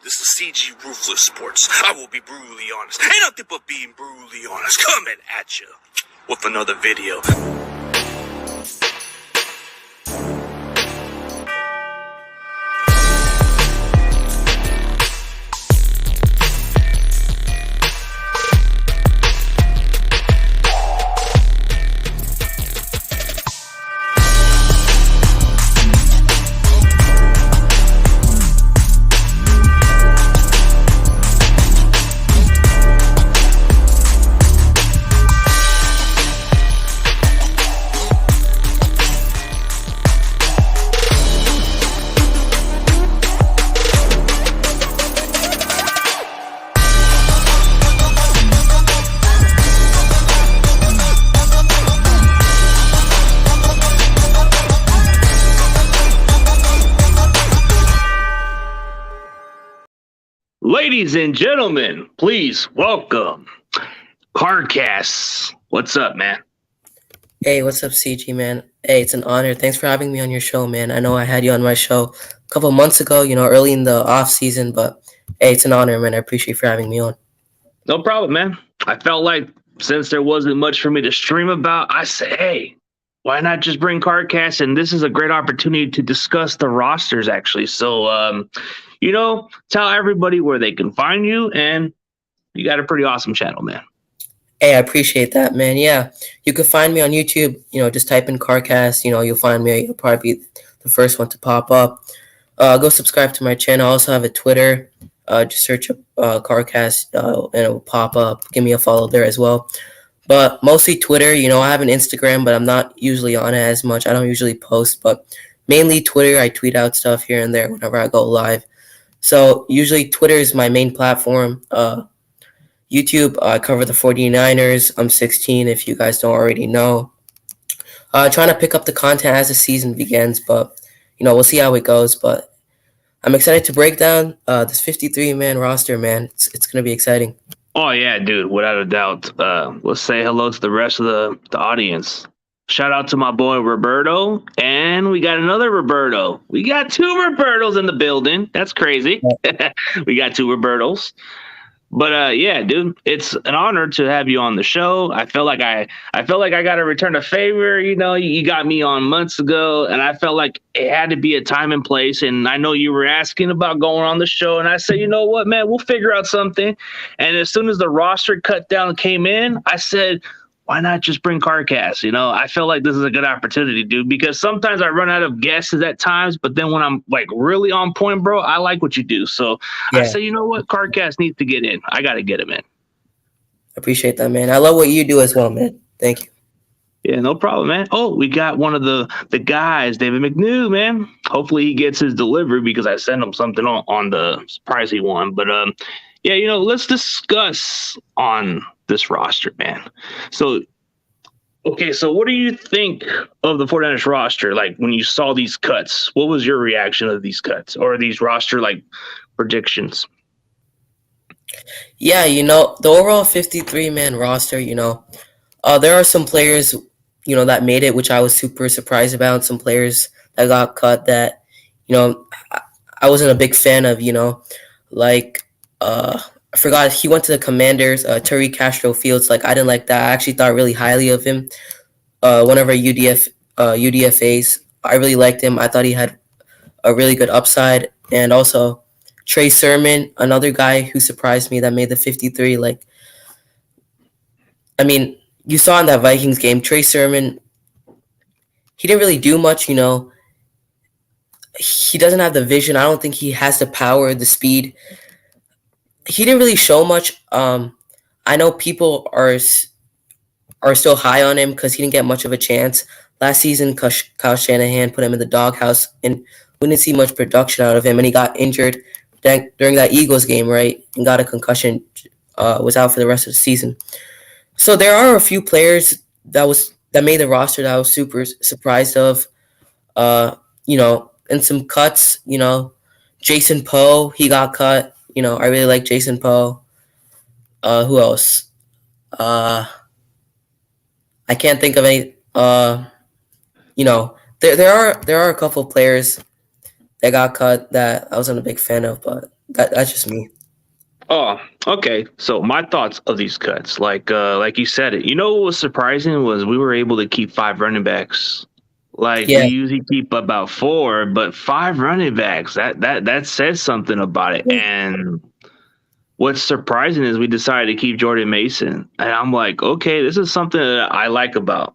This is CG Ruthless Sports. I will be brutally honest. Ain't nothing but being brutally honest. Coming at you with another video. Ladies and gentlemen, please welcome Karkast. What's up, man? Hey, what's up, CG, man? Hey, it's an honor. Thanks for having me on your show, man. I know I had you on my show a couple months ago, early in the off season, but hey, it's an honor, man. I appreciate you for having me on. No problem, man. I felt like since there wasn't much for me to stream about, I said, hey, why not just bring Karkast? And this is a great opportunity to discuss the rosters, actually. So, tell everybody where they can find you, and you got a pretty awesome channel, man. Hey, I appreciate that, man. Yeah, you can find me on YouTube. Just type in Karkast. You'll find me. You'll probably be the first one to pop up. Go subscribe to my channel. I also have a Twitter. Just search up Karkast, and it will pop up. Give me a follow there as well. But mostly Twitter. I have an Instagram, but I'm not usually on it as much. I don't usually post, but mainly Twitter. I tweet out stuff here and there whenever I go live. So usually Twitter is my main platform. YouTube, I cover the 49ers. I'm 16, if you guys don't already know. Trying to pick up the content as the season begins, but, we'll see how it goes. But I'm excited to break down this 53-man roster, man. It's going to be exciting. Oh, yeah, dude, without a doubt. Let's say hello to the rest of the audience. Shout out to my boy Roberto, and we got another Roberto. We got two Robertos in the building. That's crazy. We got two Robertos. But yeah, dude, it's an honor to have you on the show. I felt like I got to return a favor. You got me on months ago, and I felt like it had to be a time and place. And I know you were asking about going on the show, and I said, you know what, man, we'll figure out something. And as soon as the roster cut down came in, I said, why not just bring Karkast? I feel like this is a good opportunity, dude, because sometimes I run out of guests at times, but then when I'm like really on point, bro, I like what you do. So yeah. I say, you know what? Karkast needs to get in. I got to get him in. Appreciate that, man. I love what you do as well, man. Thank you. Yeah, no problem, man. Oh, we got one of the guys, David McNew, man. Hopefully he gets his delivery because I sent him something on the surprisey one. But yeah, let's discuss on this roster, man. So, okay, so what do you think of the 49ers roster? Like when you saw these cuts, what was your reaction to these cuts or these roster like predictions? Yeah, the overall 53-man roster, there are some players, that made it, which I was super surprised about. Some players that got cut that, I wasn't a big fan of, like, I forgot he went to the Commanders, Turi Castro Fields. Like, I didn't like that. I actually thought really highly of him. One of our UDFAs. I really liked him. I thought he had a really good upside. And also Trey Sermon, another guy who surprised me that made the 53. Like, I mean, you saw in that Vikings game, Trey Sermon, he didn't really do much, He doesn't have the vision. I don't think he has the power, the speed. He didn't really show much. I know people are still high on him because he didn't get much of a chance last season. Kyle Shanahan put him in the doghouse, and we didn't see much production out of him. And he got injured during that Eagles game, right? And got a concussion. Was out for the rest of the season. So there are a few players that made the roster that I was super surprised of. And some cuts. Jason Poe, he got cut. I really like Jason Poe. Who else? I can't think of any. There are a couple of players that got cut that I wasn't a big fan of, but that's just me. Oh, okay. So my thoughts of these cuts, like you said it. You know what was surprising was we were able to keep 5 running backs. Like we Yeah. usually keep about four, but 5 running backs. That says something about it. And what's surprising is we decided to keep Jordan Mason, and I'm like, okay, this is something that I like about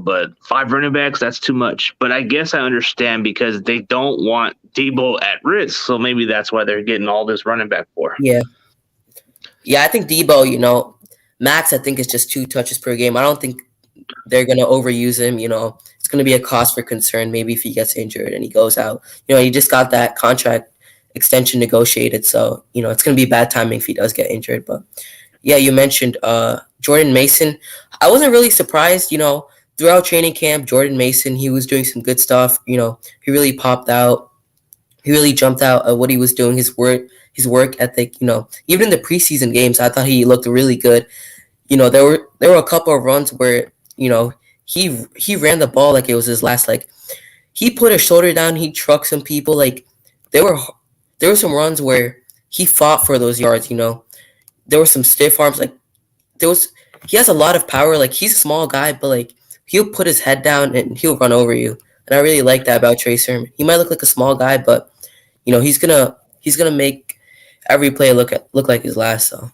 but 5 running backs, that's too much. But I guess I understand because they don't want Debo at risk, so maybe that's why they're getting all this running back for. Yeah. Yeah, I think Debo, max, I think is just 2 touches per game. I don't think they're gonna overuse him. It's gonna be a cause for concern. Maybe if he gets injured and he goes out. He just got that contract extension negotiated, so it's gonna be bad timing if he does get injured. But yeah, you mentioned Jordan Mason. I wasn't really surprised. Throughout training camp, Jordan Mason, he was doing some good stuff. He really popped out. He really jumped out at what he was doing. His work ethic. Even in the preseason games, I thought he looked really good. There were a couple of runs where he ran the ball like it was his last. Like he put his shoulder down, he trucked some people. Like there were there were some runs where he fought for those yards. There were some stiff arms. Like there was he has a lot of power. Like he's a small guy, but like he'll put his head down and he'll run over you. And I really like that about Trey Sermon. He might look like a small guy, but he's gonna make every play look like his last. So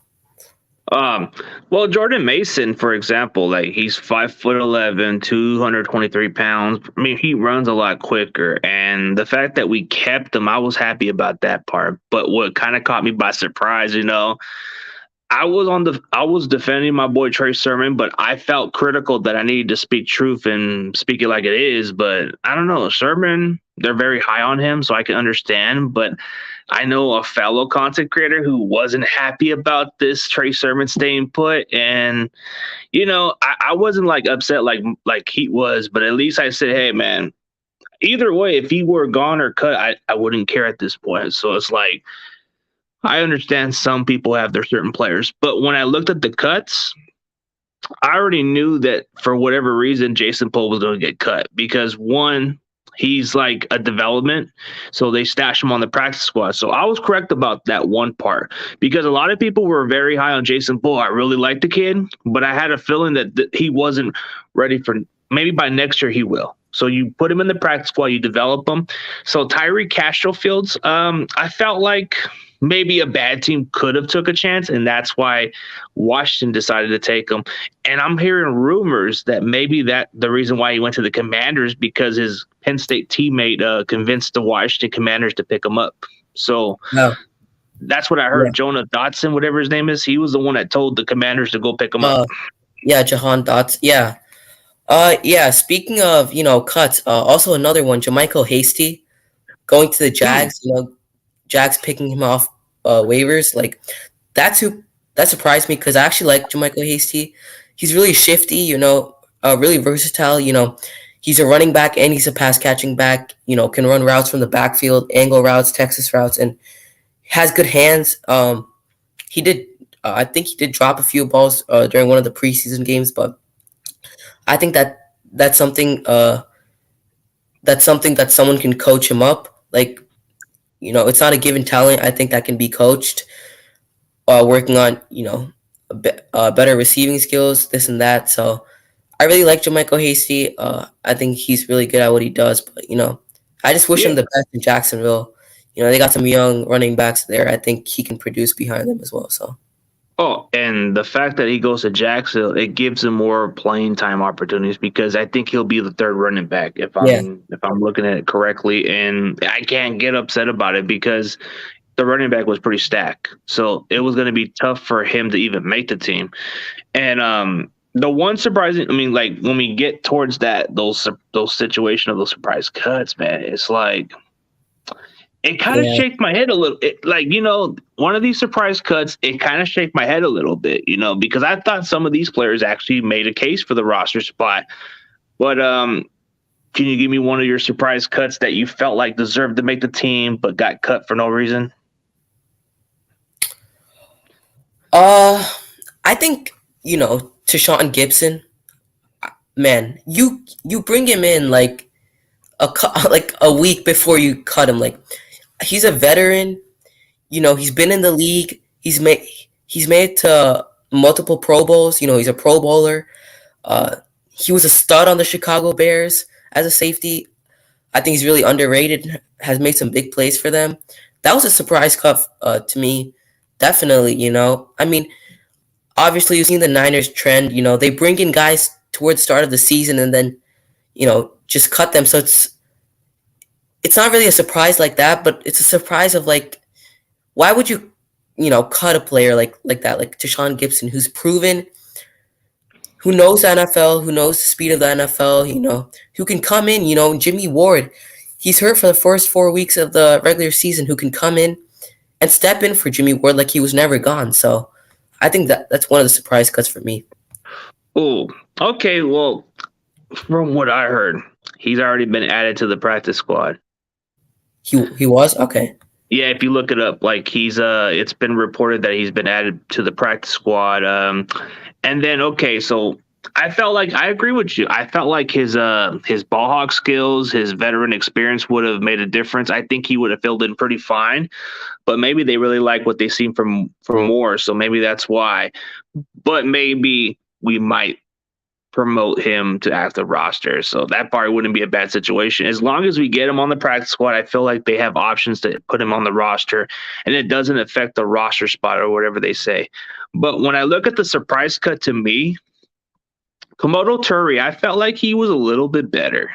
Um, well, Jordan Mason, for example, like he's 5'11", 223 pounds. I mean, he runs a lot quicker, and the fact that we kept him, I was happy about that part. But what kind of caught me by surprise, I was defending my boy Trey Sermon, but I felt critical that I needed to speak truth and speak it like it is. But I don't know, Sermon, they're very high on him, so I can understand. But I know a fellow content creator who wasn't happy about this Trey Sermon staying put, and I wasn't like upset like he was, but at least I said, hey man, either way, if he were gone or cut, I wouldn't care at this point. So it's like I understand some people have their certain players, but when I looked at the cuts, I already knew that for whatever reason, Jason Poole was going to get cut because one, he's like a development, so they stashed him on the practice squad. So I was correct about that one part because a lot of people were very high on Jason Poole. I really liked the kid, but I had a feeling that he wasn't ready for. Maybe by next year he will. So you put him in the practice squad, you develop him. So Tyree Castro Fields, I felt like maybe a bad team could have took a chance, and that's why Washington decided to take him. And I'm hearing rumors that maybe that the reason why he went to the Commanders because his Penn State teammate convinced the Washington Commanders to pick him up. So no, that's what I heard. yeah, Jonah Dotson, whatever his name is, he was the one that told the Commanders to go pick him up. yeah, Jahan Dotson, yeah. Yeah. Speaking of cuts, also another one, Jermichael Hasty going to the Hmm. Jags. Jags picking him off waivers. Like that's who that surprised me because I actually like Jermichael Hasty. He's really shifty. Really versatile. He's a running back and he's a pass catching back. Can run routes from the backfield, angle routes, Texas routes, and has good hands. He did. I think he did drop a few balls during one of the preseason games, but I think that's something. That's something that someone can coach him up. Like it's not a given talent. I think that can be coached. Working on better receiving skills, this and that. So I really like Jermichael Hasty. I think he's really good at what he does. But I just wish Yeah. him the best in Jacksonville. They got some young running backs there. I think he can produce behind them as well. So Oh, and the fact that he goes to Jacksonville, it gives him more playing time opportunities because I think he'll be the third running back if yeah, I'm looking at it correctly. And I can't get upset about it because the running back was pretty stacked. So it was going to be tough for him to even make the team. And the one surprising, I mean, like when we get towards those situation of those surprise cuts, man, it's like it kind of yeah, shaked my head a little. One of these surprise cuts, it kind of shaked my head a little bit, because I thought some of these players actually made a case for the roster spot. But can you give me one of your surprise cuts that you felt like deserved to make the team but got cut for no reason? I think Tashawn Gibson. Man, you bring him in like like a week before you cut him. Like he's a veteran. You know, he's been in the league. He's made to multiple Pro Bowls. You know, he's a Pro Bowler. Uh, he was a stud on the Chicago Bears as a safety. I think he's really underrated. Has made some big plays for them. That was a surprise cut to me. Definitely, you know. I mean, obviously you've seen the Niners trend. You know, they bring in guys towards the start of the season and then just cut them. So it's not really a surprise like that, but it's a surprise of like, why would you, cut a player like that, like Deshaun Gibson, who's proven, who knows the NFL, who knows the speed of the NFL, who can come in, Jimmy Ward, he's hurt for the first 4 weeks of the regular season, who can come in and step in for Jimmy Ward like he was never gone. So I think that's one of the surprise cuts for me. Oh, okay. Well, from what I heard, he's already been added to the practice squad. He was? Okay. Yeah, if you look it up, like it's been reported that he's been added to the practice squad. And then so I felt like I agree with you. I felt like his ball hawk skills, his veteran experience would have made a difference. I think he would have filled in pretty fine, but maybe they really like what they seen from Moore, so maybe that's why. But maybe we might promote him to active roster. So that probably wouldn't be a bad situation. As long as we get him on the practice squad, I feel like they have options to put him on the roster and it doesn't affect the roster spot or whatever they say. But when I look at the surprise cut to me, Komodo Turi, I felt like he was a little bit better.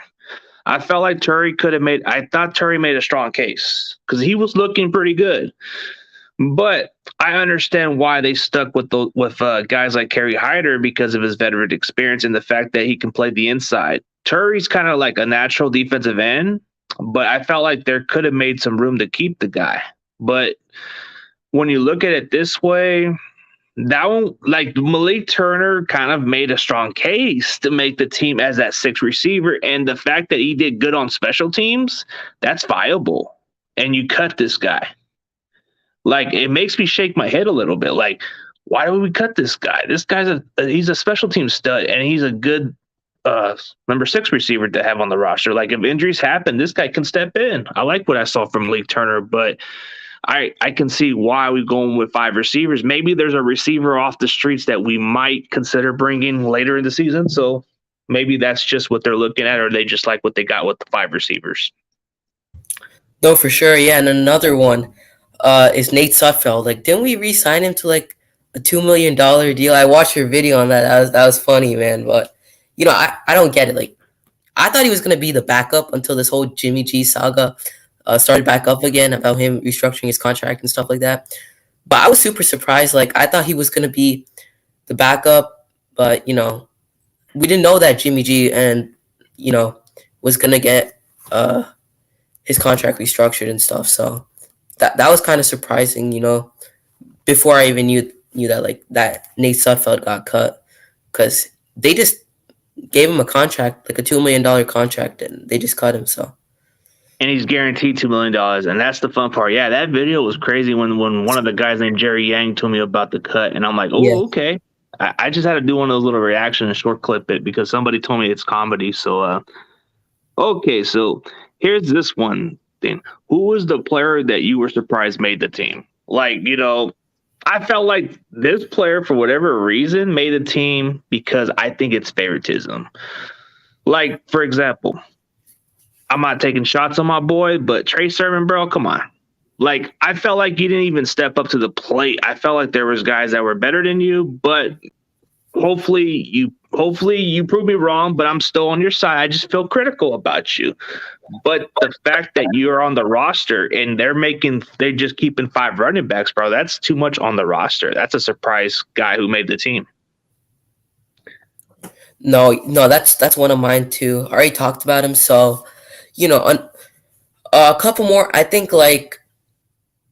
I felt like I thought Turi made a strong case because he was looking pretty good. But I understand why they stuck with guys like Kerry Hyder because of his veteran experience and the fact that he can play the inside. Turi's kind of like a natural defensive end, but I felt like there could have made some room to keep the guy. But when you look at it this way, that one, like Malik Turner kind of made a strong case to make the team as that sixth receiver. And the fact that he did good on special teams, that's viable. And you cut this guy. Like, it makes me shake my head a little bit. Like, why would we cut this guy? This guy's he's a special team stud, and he's a good number 6 receiver to have on the roster. Like, if injuries happen, this guy can step in. I like what I saw from Malik Turner, but I can see why we're going with 5 receivers. Maybe there's a receiver off the streets that we might consider bringing later in the season. So maybe that's just what they're looking at, or they just like what they got with the 5 receivers. No, for sure. Yeah, and another one is Nate Sudfeld. Like, didn't we re-sign him to like a $2 million deal? I watched your video on that. That was funny, man. But I don't get it. Like, I thought he was gonna be the backup until this whole Jimmy G saga started back up again about him restructuring his contract and stuff like that. But I was super surprised. Like, I thought he was gonna be the backup, but we didn't know that Jimmy G was gonna get his contract restructured and stuff. So that was kind of surprising, before I even knew that, like, that Nate Sudfeld got cut, because they just gave him a contract, like a $2 million contract, and they just cut him. So, and he's guaranteed $2 million, and that's the fun part. Yeah, that video was crazy when one of the guys named Jerry Yang told me about the cut, and I'm like, oh, yeah. Okay. I just had to do one of those little reactions and short clip it because somebody told me it's comedy. So, okay, so here's this one thing. Who was the player that you were surprised made the team? Like, I felt like this player, for whatever reason, made the team because I think it's favoritism. Like, for example, I'm not taking shots on my boy, but Trey Sermon, bro, come on. Like, I felt like you didn't even step up to the plate. I felt like there was guys that were better than you, but hopefully you prove me wrong, but I'm still on your side. I just feel critical about you. But the fact that you're on the roster and they're just keeping 5 running backs, bro, that's too much on the roster. That's a surprise guy who made the team. No, that's one of mine too. I already talked about him. So, a couple more. I think like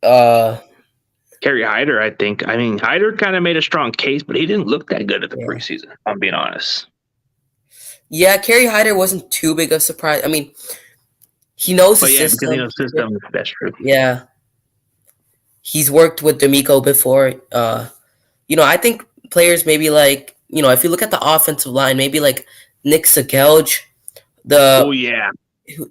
Kerry Hyder, I think. I mean, Hyder kind of made a strong case, but he didn't look that good at the preseason, if I'm being honest. Yeah, Kerry Hyder wasn't too big of a surprise. I mean, he knows the system. Because system, that's true. Yeah. He's worked with D'Amico before. I think players maybe like, if you look at the offensive line, maybe like Nick Sagelj. Oh, yeah.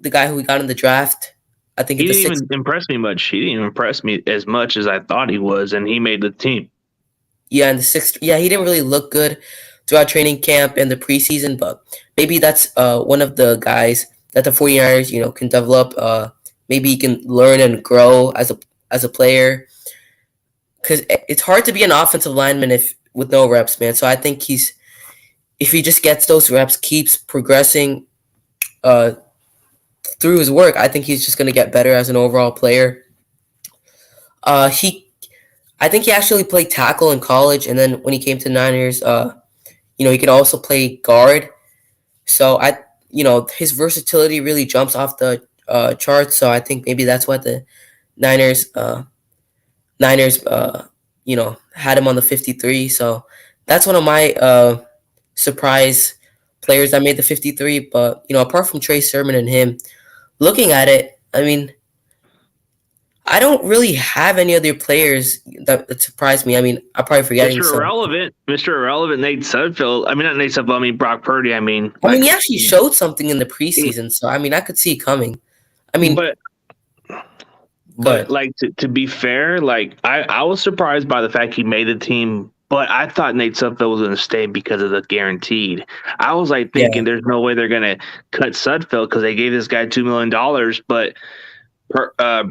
the guy who we got in the draft. I think He at the didn't sixth. even impress me much. He didn't even impress me as much as I thought he was, and he made the team. Yeah, in the sixth. Yeah, he didn't really look good throughout training camp and the preseason, but maybe that's one of the guys that the 49ers, can develop. Maybe he can learn and grow as a player because it's hard to be an offensive lineman if with no reps, man. So I think if he just gets those reps, keeps progressing uh, through his work, I think he's just gonna get better as an overall player. He I think he actually played tackle in college, and then when he came to Niners, he can also play guard. So his versatility really jumps off the charts. So I think maybe that's what the Niners, Niners, had him on the 53. So that's one of my surprise players that made the 53. But apart from Trey Sermon and him, looking at it, I mean, I don't really have any other players that surprised me. I mean, I'm probably forgetting some. Mr. Irrelevant, Nate Sudfeld. I mean, not Nate Sudfeld. I mean Brock Purdy. I mean, I mean, like, he actually showed something in the preseason, so I mean, I could see it coming. I mean, but good. like to be fair, like I was surprised by the fact he made the team. But I thought Nate Sudfeld was going to stay because of the guaranteed. I was like thinking, there's no way they're going to cut Sudfeld because they gave this guy $2 million. But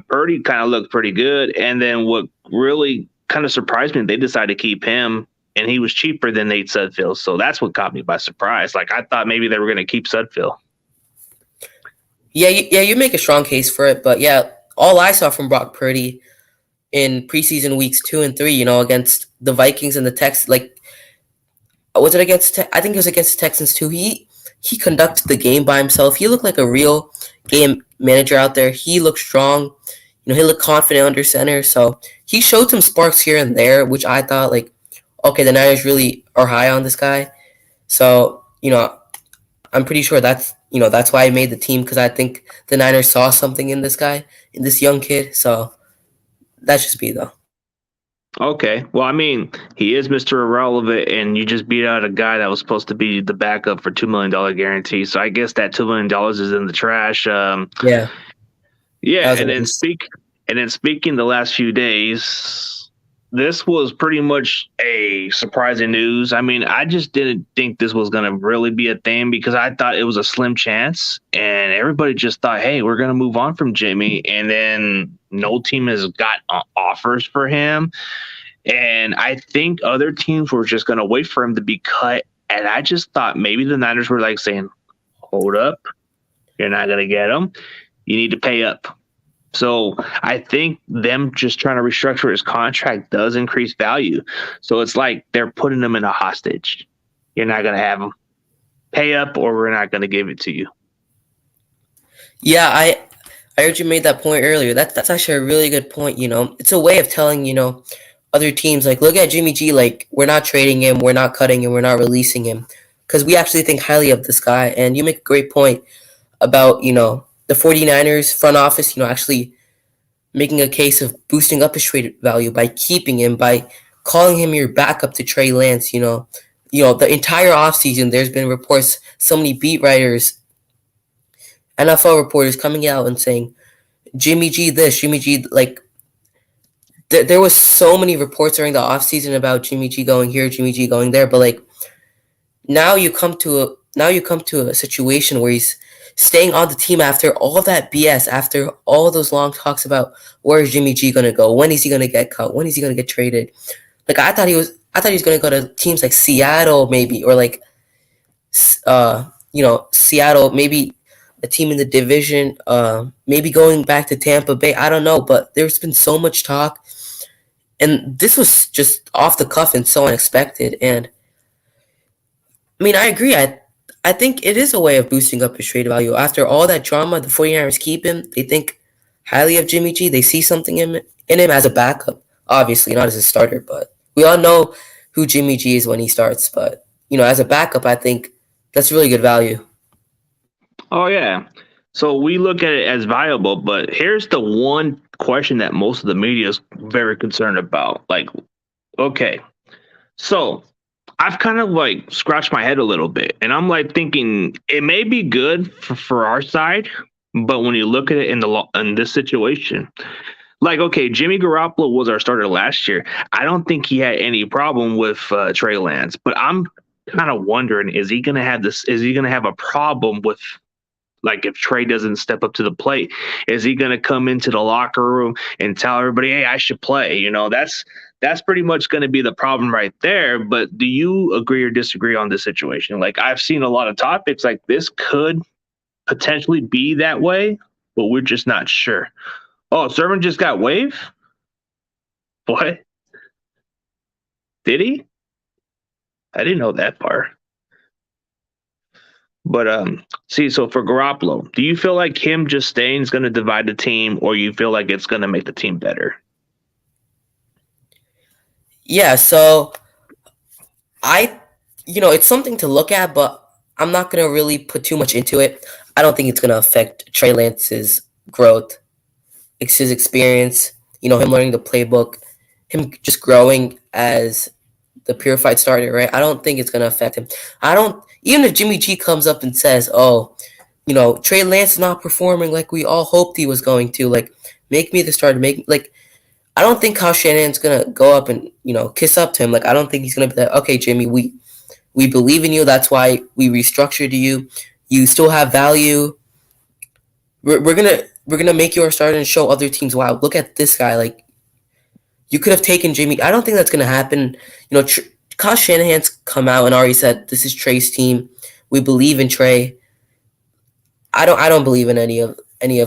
Purdy kind of looked pretty good. And then what really kind of surprised me, they decided to keep him, and he was cheaper than Nate Sudfeld. So that's what caught me by surprise. Like, I thought maybe they were going to keep Sudfeld. Yeah, you make a strong case for it, but yeah, all I saw from Brock Purdy in preseason weeks 2 and 3, against the Vikings and the Texans, like, was it against? I think it was against the Texans too. He conducted the game by himself. He looked like a real game manager out there. He looked strong. He looked confident under center. So he showed some sparks here and there, which I thought, like, okay, the Niners really are high on this guy. So I'm pretty sure that's why he made the team, because I think the Niners saw something in this guy, in this young kid. So that's just me though. Okay. Well, I mean, he is Mr. Irrelevant, and you just beat out a guy that was supposed to be the backup for $2 million guarantee. So I guess that $2 million is in the trash. Yeah. Yeah. And then speaking the last few days, this was pretty much a surprising news. I mean, I just didn't think this was going to really be a thing because I thought it was a slim chance, and everybody just thought, hey, we're going to move on from Jimmy. And then no team has got offers for him. And I think other teams were just going to wait for him to be cut. And I just thought maybe the Niners were like saying, hold up, you're not going to get him. You need to pay up. So I think them just trying to restructure his contract does increase value. So it's like they're putting him in a hostage. You're not going to have him. Pay up or we're not going to give it to you. Yeah, I heard you made that point earlier. That's actually a really good point. It's a way of telling other teams, like, look at Jimmy G. Like, we're not trading him, we're not cutting him, we're not releasing him, because we actually think highly of this guy. And you make a great point about the 49ers front office, actually making a case of boosting up his trade value by keeping him, by calling him your backup to Trey Lance. The entire offseason, there's been reports, so many beat writers, NFL reporters coming out and saying, Jimmy G this, Jimmy G, like, there was so many reports during the offseason about Jimmy G going here, Jimmy G going there, but like, now you come to a situation where he's staying on the team after all that BS, after all those long talks about where is Jimmy G gonna go, when is he gonna get cut, when is he gonna get traded. Like, I thought he was gonna go to teams like Seattle, maybe, or like Seattle, maybe a team in the division, maybe going back to Tampa Bay. I don't know, but there's been so much talk, and this was just off the cuff and so unexpected. And I mean, I agree. I think it is a way of boosting up his trade value. After all that drama, the 49ers keep him. They think highly of Jimmy G. They see something in him as a backup. Obviously, not as a starter, but we all know who Jimmy G is when he starts. But, as a backup, I think that's really good value. Oh, yeah. So we look at it as viable, but here's the one question that most of the media is very concerned about. Like, okay, so I've kind of like scratched my head a little bit, and I'm like thinking it may be good for our side But when you look at it in this situation, like, okay, Jimmy Garoppolo was our starter last year. I don't think he had any problem with Trey Lance, but I'm kind of wondering, is he going to have this? Is he going to have a problem with, like, if Trey doesn't step up to the plate? Is he going to come into the locker room and tell everybody, "Hey, I should play"? That's pretty much going to be the problem right there. But do you agree or disagree on this situation? Like, I've seen a lot of topics like this could potentially be that way, but we're just not sure. Oh, Sermon just got waived? What? Did he? I didn't know that part. But see, so for Garoppolo, do you feel like him just staying is going to divide the team, or you feel like it's going to make the team better? Yeah, so it's something to look at, but I'm not gonna really put too much into it. I don't think it's gonna affect Trey Lance's growth. It's his experience, him learning the playbook, him just growing as the purified starter, right? I don't think it's gonna affect him. I don't even if Jimmy G comes up and says, "Oh, Trey Lance is not performing like we all hoped he was going to. Like, make me the starter. Make like." I don't think Kyle Shanahan's gonna go up and kiss up to him. Like, I don't think he's gonna be like, "Okay, Jimmy, we believe in you. That's why we restructured you. You still have value. We're gonna make you our starter and show other teams, wow, look at this guy. Like, you could have taken Jimmy." I don't think that's gonna happen. Kyle Shanahan's come out and already said this is Trey's team. We believe in Trey. I don't believe in any of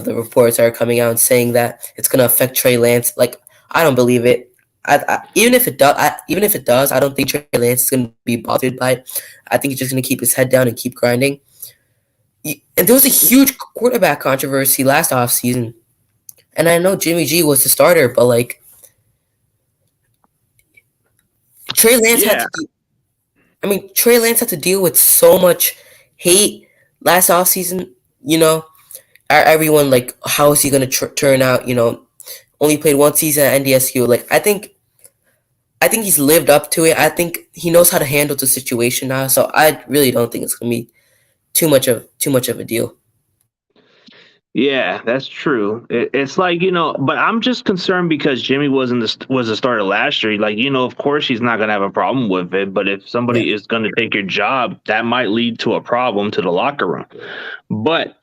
the reports that are coming out and saying that it's gonna affect Trey Lance. Like, I don't believe it. Even if it does, I don't think Trey Lance is going to be bothered by it. I think he's just going to keep his head down and keep grinding. And there was a huge quarterback controversy last offseason. And I know Jimmy G was the starter, but like Trey Lance Trey Lance had to deal with so much hate last offseason. Everyone, like, how is he going to turn out? Only played one season at NDSU. Like, I think he's lived up to it. I think he knows how to handle the situation now. So I really don't think it's gonna be too much of a deal. Yeah, that's true. It's like, but I'm just concerned because Jimmy was a starter last year. Like, of course he's not gonna have a problem with it. But if somebody is gonna take your job, that might lead to a problem to the locker room. But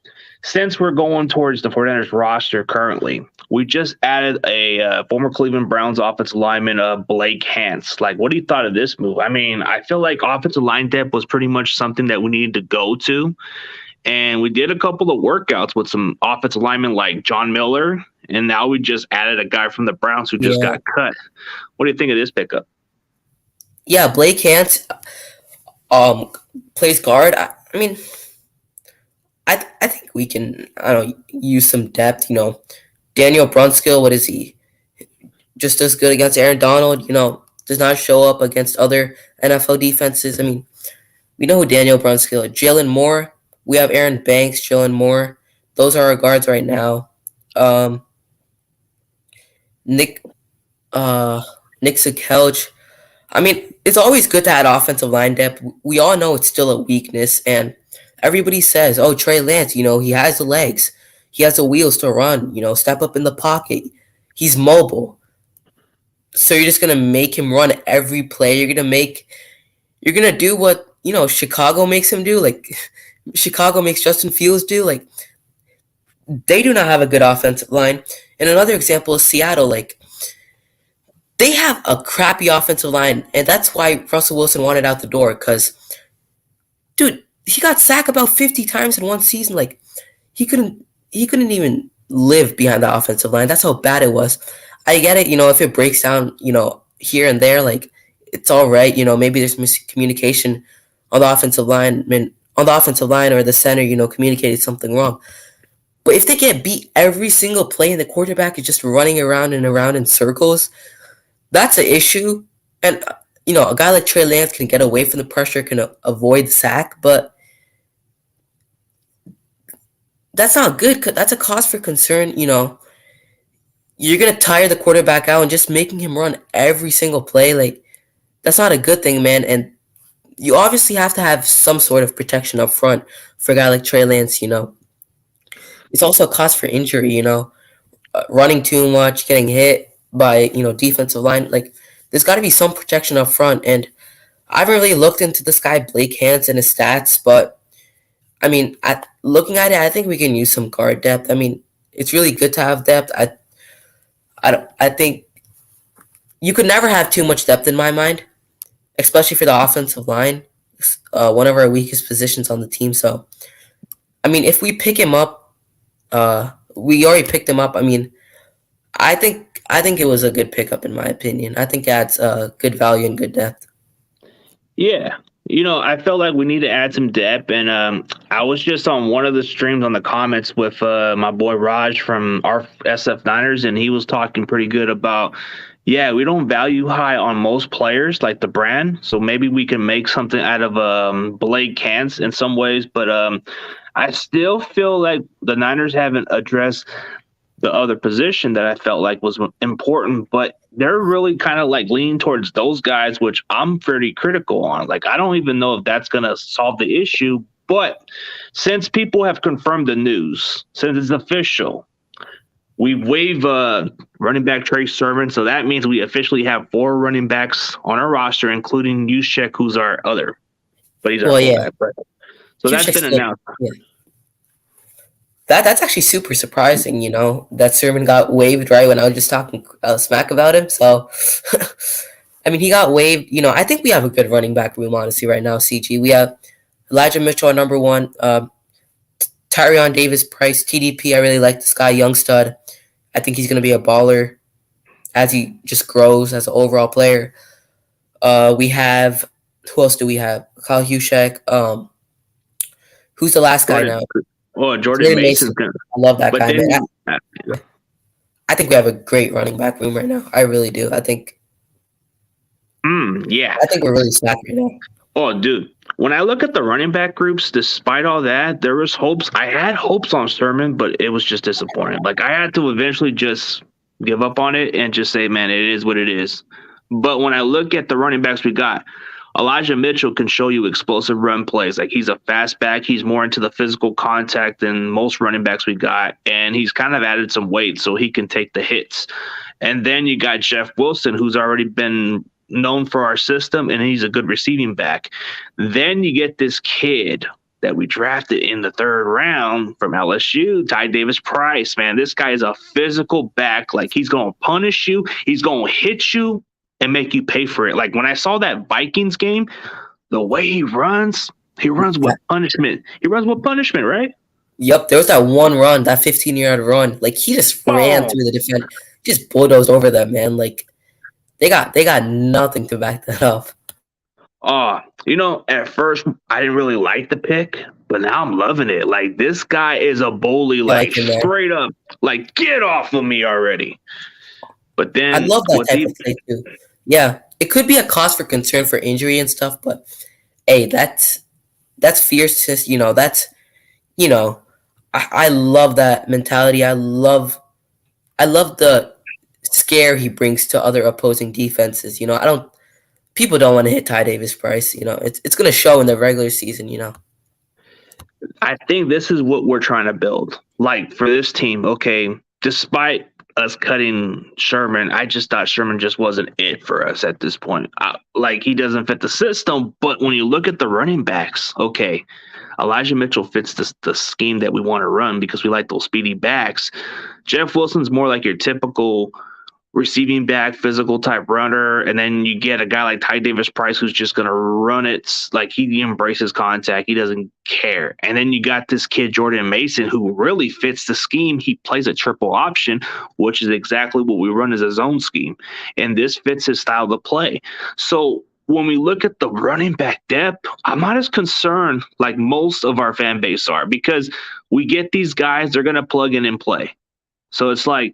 since we're going towards the 49ers roster currently, we just added a former Cleveland Browns offensive lineman, Blake Hance. Like, what do you thought of this move? I mean, I feel like offensive line depth was pretty much something that we needed to go to. And we did a couple of workouts with some offensive linemen like John Miller. And now we just added a guy from the Browns who just got cut. What do you think of this pickup? Yeah, Blake Hance plays guard. I mean, I think we can, use some depth. Daniel Brunskill, what is he? Just as good against Aaron Donald, does not show up against other NFL defenses. I mean, we know who Daniel Brunskill is. Jalen Moore. We have Aaron Banks, Jalen Moore. Those are our guards right now. Nick Sakelch. I mean, it's always good to add offensive line depth. We all know it's still a weakness, and everybody says, "Oh, Trey Lance, he has the legs. He has the wheels to run, step up in the pocket. He's mobile." So you're just gonna make him run every play. You're gonna do what Chicago makes him do, like Chicago makes Justin Fields do. Like, they do not have a good offensive line. And another example is Seattle. Like, they have a crappy offensive line, and that's why Russell Wilson wanted out the door. Because, dude, he got sacked about 50 times in one season. Like, he couldn't even live behind the offensive line. That's how bad it was. I get it, if it breaks down, here and there, like, it's all right. Maybe there's miscommunication on the offensive line. On the offensive line, or the center, communicated something wrong. But if they get beat every single play and the quarterback is just running around and around in circles, that's an issue. And, a guy like Trey Lance can get away from the pressure, can avoid the sack, but that's not good. That's a cause for concern. You're going to tire the quarterback out and just making him run every single play. Like, that's not a good thing, man. And you obviously have to have some sort of protection up front for a guy like Trey Lance, it's also a cause for injury. Running too much, getting hit by defensive line. Like there's got to be some protection up front. And I haven't really looked into this guy Blake Hans and his stats, but I mean, looking at it, I think we can use some guard depth. I mean, it's really good to have depth. I think you could never have too much depth in my mind, especially for the offensive line. One of our weakest positions on the team. So, I mean, if we pick him up, we already picked him up. I mean, I think it was a good pickup in my opinion. I think it adds good value and good depth. Yeah. I felt like we need to add some depth, and I was just on one of the streams on the comments with my boy Raj from our SF Niners, and he was talking pretty good about, yeah, we don't value high on most players like the brand, so maybe we can make something out of Blake Cans in some ways, but I still feel like the Niners haven't addressed the other position that I felt like was important, but they're really kind of like leaning towards those guys, which I'm pretty critical on. Like, I don't even know if that's going to solve the issue, but since people have confirmed the news, since it's official, we waive running back Trey Sermon, so that means we officially have 4 running backs on our roster, including Juszczyk, who's our other, but he's our fullback. So that's been announced. Yeah. That's actually super surprising, that Sermon got waived right when I was just talking smack about him. So, I mean, he got waived. I think we have a good running back room, honestly, right now, CG. We have Elijah Mitchell at number 1, Tyrion Davis-Price, TDP. I really like this guy, young stud. I think he's going to be a baller as he just grows as an overall player. We have, who else do we have? Kyle Juszczyk. Who's the last guy now? Oh, Jordan Mason. I love that guy. I think we have a great running back room right now. I really do. I think. Yeah. I think we're really stacked right now. Oh, dude. When I look at the running back groups, despite all that, there was hopes. I had hopes on Sermon, but it was just disappointing. Like, I had to eventually just give up on it and just say, man, it is what it is. But when I look at the running backs we got, Elijah Mitchell can show you explosive run plays. Like, he's a fast back. He's more into the physical contact than most running backs we got. And he's kind of added some weight so he can take the hits. And then you got Jeff Wilson, who's already been known for our system, and he's a good receiving back. Then you get this kid that we drafted in the 3rd round from LSU, Ty Davis-Price. Man, this guy is a physical back. Like, he's going to punish you. He's going to hit you and make you pay for it. Like, when I saw that Vikings game, the way he runs with punishment. He runs with punishment, right? Yep, there was that one run, that 15-yard run. Like, he just ran through the defense. Just bulldozed over them, man. Like, they got nothing to back that up. At first, I didn't really like the pick, but now I'm loving it. Like, this guy is a bully, like straight up, like, get off of me already. But then I love that type of play, too. Yeah, it could be a cause for concern for injury and stuff, but hey, that's fierce. I love that mentality. I love the scare he brings to other opposing defenses. People don't want to hit Ty Davis-Price. It's going to show in the regular season. I think this is what we're trying to build. Like, for this team, okay, despite us cutting Sherman, I just thought Sherman just wasn't it for us at this point. He doesn't fit the system, but when you look at the running backs, okay, Elijah Mitchell fits the scheme that we want to run because we like those speedy backs. Jeff Wilson's more like your typical receiving back, physical type runner, and then you get a guy like Ty Davis-Price who's just going to run it. Like, he embraces contact. He doesn't care. And then you got this kid, Jordan Mason, who really fits the scheme. He plays a triple option, which is exactly what we run as a zone scheme. And this fits his style of play. So when we look at the running back depth, I'm not as concerned like most of our fan base are, because we get these guys, they're going to plug in and play. So it's like,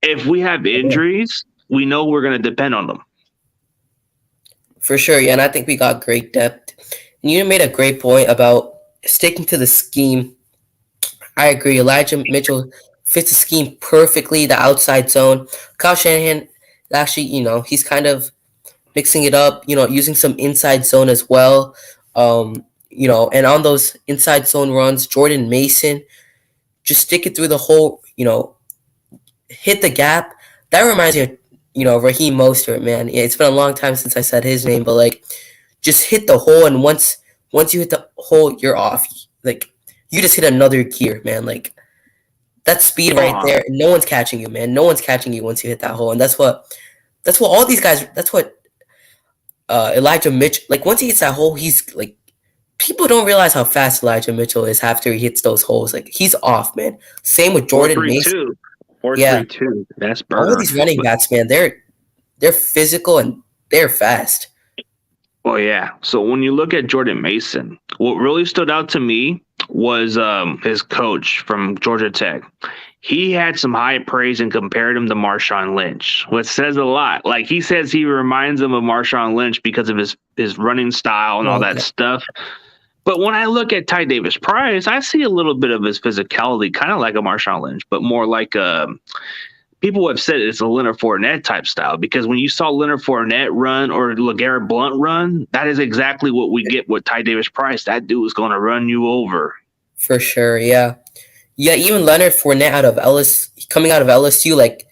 if we have injuries, we know we're going to depend on them. For sure, yeah, and I think we got great depth. And you made a great point about sticking to the scheme. I agree. Elijah Mitchell fits the scheme perfectly, the outside zone. Kyle Shanahan, actually, he's kind of mixing it up, using some inside zone as well. And on those inside zone runs, Jordan Mason just stick it through the hole, hit the gap. That reminds me of, Raheem Mostert, man. Yeah, it's been a long time since I said his name, but like, just hit the hole, and once you hit the hole, you're off. Like, you just hit another gear, man. Like, that's speed right there. And no one's catching you, man. No one's catching you once you hit that hole, and that's what all these guys. That's what Elijah Mitchell. Like, once he hits that hole, he's like, people don't realize how fast Elijah Mitchell is after he hits those holes. Like, he's off, man. Same with Jordan Mason. 4.32. That's burner. All these running backs, man, they're physical and they're fast. Well, yeah. So when you look at Jordan Mason, what really stood out to me was his coach from Georgia Tech. He had some high praise and compared him to Marshawn Lynch, which says a lot. Like, he says he reminds him of Marshawn Lynch because of his running style and all that stuff. But when I look at Ty Davis Price, I see a little bit of his physicality, kind of like a Marshawn Lynch, but more like people have said it's a Leonard Fournette type style, because when you saw Leonard Fournette run or LeGarrette Blount run, that is exactly what we get with Ty Davis Price. That dude is going to run you over. For sure, yeah. Yeah, even Leonard Fournette coming out of LSU, like,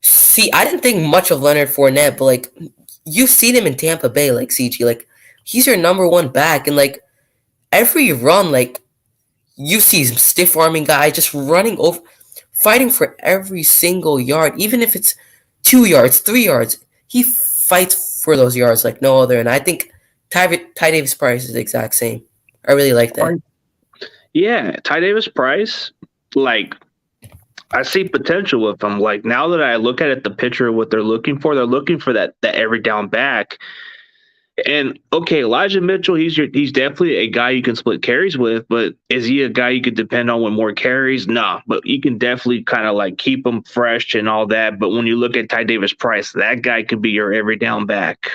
see, I didn't think much of Leonard Fournette, but, like, you've seen him in Tampa Bay, like, CG, like, he's your number one back, and, like, every run, like, you see some stiff-arming guy just running over, fighting for every single yard, even if it's 2 yards, 3 yards. He fights for those yards like no other, and I think Ty Davis Price is the exact same. I really like that. Yeah, Ty Davis Price, like, I see potential with him. Like, now that I look at it, the picture of what they're looking for that every down back. And okay, Elijah Mitchell, he's definitely a guy you can split carries with, but is he a guy you could depend on with more carries? No, but you can definitely kind of like keep him fresh and all that. But when you look at Ty Davis Price, that guy could be your every down back.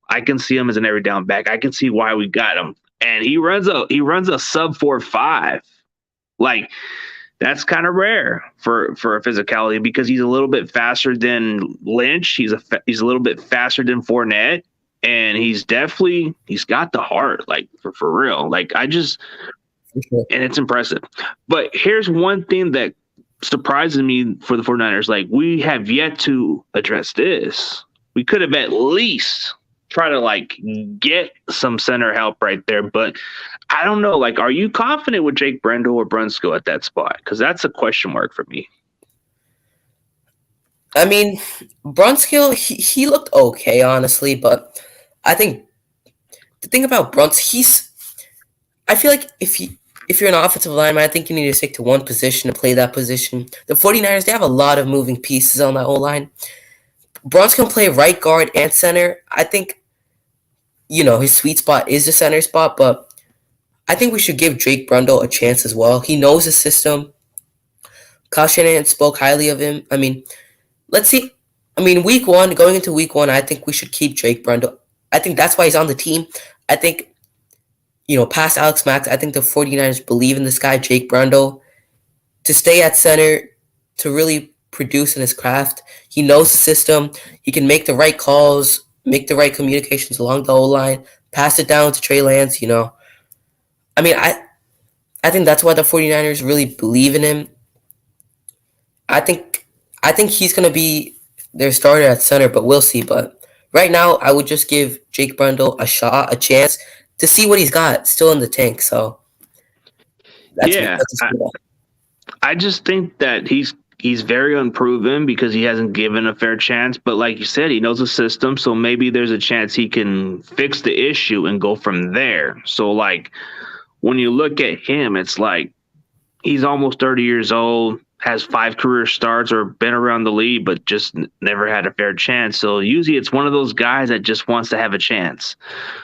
I can see him as an every down back. I can see why we got him. And he runs a sub 4.5. Like, that's kind of rare for a physicality, because he's a little bit faster than Lynch. He's a little bit faster than Fournette. And he's got the heart, like, for real. Like, and it's impressive. But here's one thing that surprises me for the 49ers. Like, we have yet to address this. We could have at least try to, like, get some center help right there. But I don't know. Like, are you confident with Jake Brendel or Brunskill at that spot? Because that's a question mark for me. I mean, Brunskill, he looked okay, honestly, but I think the thing about I feel like if you're an offensive lineman, I think you need to stick to one position and play that position. The 49ers, they have a lot of moving pieces on that O-line. Brunskill can play right guard and center. I think, his sweet spot is the center spot, but I think we should give Jake Brendel a chance as well. He knows the system. Kyle Shanahan spoke highly of him. I mean, let's see. I mean, going into week one, I think we should keep Jake Brendel. I think that's why he's on the team. I think, past Alex Max, I think the 49ers believe in this guy, Jake Brendel, to stay at center, to really produce in his craft. He knows the system. He can make the right calls, make the right communications along the O-line, pass it down to Trey Lance, I mean, I think that's why the 49ers really believe in him. I think he's going to be their starter at center, but we'll see. But right now, I would just give Jake Brendel a chance to see what he's got still in the tank. So, I just think that he's very unproven because he hasn't given a fair chance. But like you said, he knows the system, so maybe there's a chance he can fix the issue and go from there. So, like, when you look at him, it's like he's almost 30 years old, has 5 career starts or been around the league, but just never had a fair chance. So usually it's one of those guys that just wants to have a chance.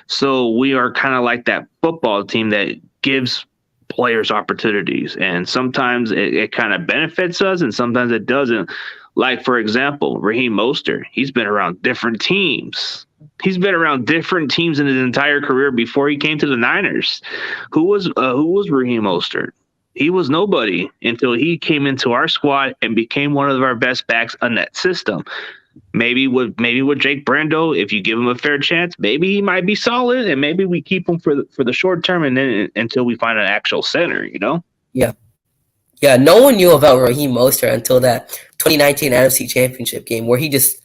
So we are kind of like that football team that gives players opportunities. And sometimes it kind of benefits us and sometimes it doesn't. Like, for example, Raheem Mostert, he's been around different teams. He's been around different teams in his entire career before he came to the Niners. Who was Raheem Mostert? He was nobody until he came into our squad and became one of our best backs on that system. Maybe with Jake Brendel, if you give him a fair chance, maybe he might be solid, and maybe we keep him for the short term, and then until we find an actual center. Yeah, Yeah, no one knew about Raheem Mostert until that 2019 NFC Championship game where he just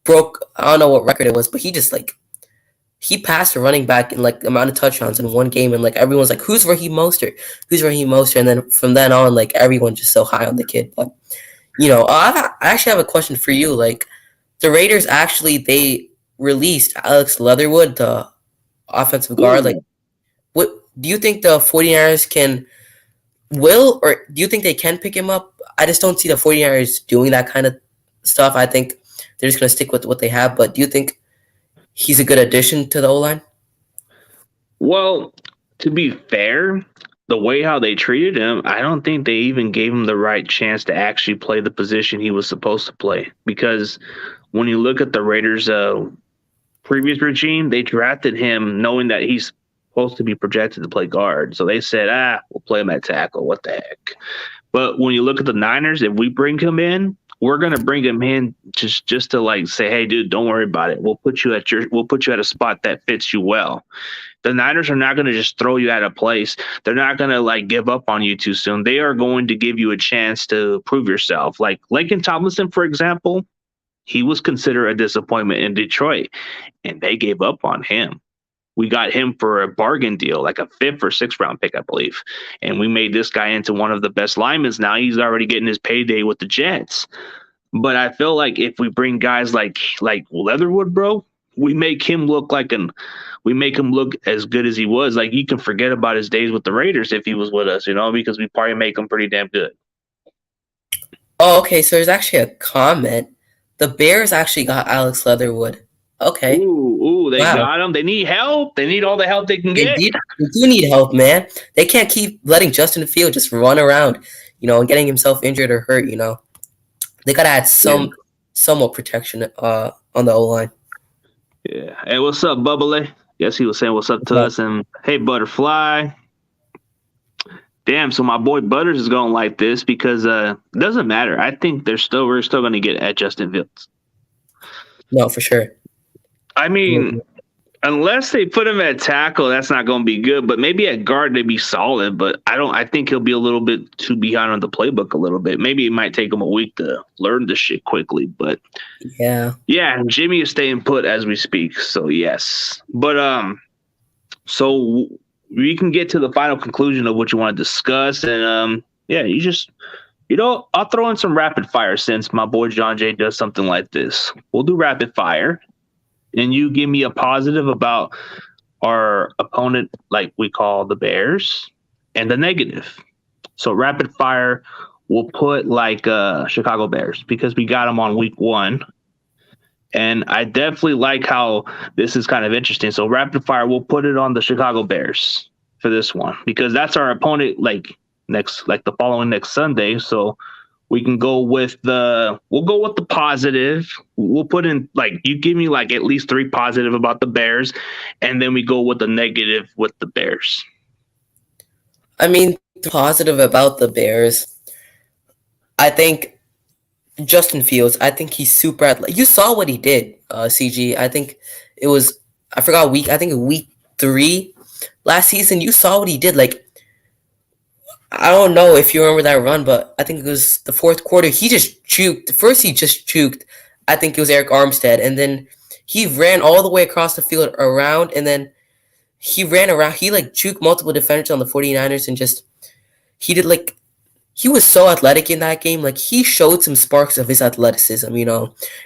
broke. I don't know what record it was, but he just like he passed a running back in like the amount of touchdowns in one game, and like everyone's like, "Who's Raheem Mostert? Who's Raheem Mostert?" And then from then on, like everyone just so high on the kid. But I actually have a question for you. Like the Raiders actually they released Alex Leatherwood, the offensive guard. Like, Ooh. what do you think the 49ers can will or do you think they can pick him up? I just don't see the 49ers doing that kind of stuff. I think they're just gonna stick with what they have. But do you think he's a good addition to the O line? Well, to be fair, the way how they treated him, I don't think they even gave him the right chance to actually play the position he was supposed to play. Because when you look at the Raiders' previous regime, they drafted him knowing that he's supposed to be projected to play guard. So they said, we'll play him at tackle. What the heck? But when you look at the Niners, if we bring him in, we're gonna bring him in just to like say, hey, dude, don't worry about it. We'll put you at a spot that fits you well. The Niners are not going to just throw you out of place. They're not going to like give up on you too soon. They are going to give you a chance to prove yourself. Like Lincoln Tomlinson, for example, he was considered a disappointment in Detroit, and they gave up on him. We got him for a bargain deal, like a 5th or 6th round pick, I believe. And we made this guy into one of the best linemen. Now he's already getting his payday with the Jets. But I feel like if we bring guys like Leatherwood, bro, we make him look as good as he was. Like you can forget about his days with the Raiders if he was with us, because we probably make him pretty damn good. Oh, okay. So there's actually a comment. The Bears actually got Alex Leatherwood. Okay. Ooh, they Wow. got him. They need help. They need all the help they can get. They do need help, man. They can't keep letting Justin Field just run around, and getting himself injured or hurt. They gotta add Yeah. somewhat protection on the O line. Yeah. Hey, what's up, Bubbly? Yes, he was saying what's up to us. And hey, Butterfly. Damn, so my boy Butters is going like this because it doesn't matter. I think we're still going to get at Justin Fields. No, for sure. I mean, unless they put him at tackle, that's not going to be good. But maybe at guard, they'd be solid. But I think he'll be a little bit too behind on the playbook a little bit. Maybe it might take him a week to learn this shit quickly. But yeah, Jimmy is staying put as we speak. So yes, but so we can get to the final conclusion of what you want to discuss, and I'll throw in some rapid fire since my boy John Jay does something like this. We'll do rapid fire. And you give me a positive about our opponent, like we call the Bears, and the negative. So rapid fire, we'll put like Chicago Bears because we got them on week 1. And I definitely like how this is kind of interesting. So rapid fire, we'll put it on the Chicago Bears for this one because that's our opponent the following next Sunday. So we can go with the positive. We'll put in you give me at least 3 positive about the Bears, and then we go with the negative with the Bears. I mean, positive about the Bears. I think Justin Fields. I think he's super athletic. You saw what he did, CG. I think it was I forgot week. I think week 3 last season. You saw what he did. I don't know if you remember that run, but I think it was the 4th quarter. He just juked. First, he just juked. I think it was Eric Armstead. And then he ran all the way across the field around. And then he ran around. He juked multiple defenders on the 49ers and he was so athletic in that game. He showed some sparks of his athleticism,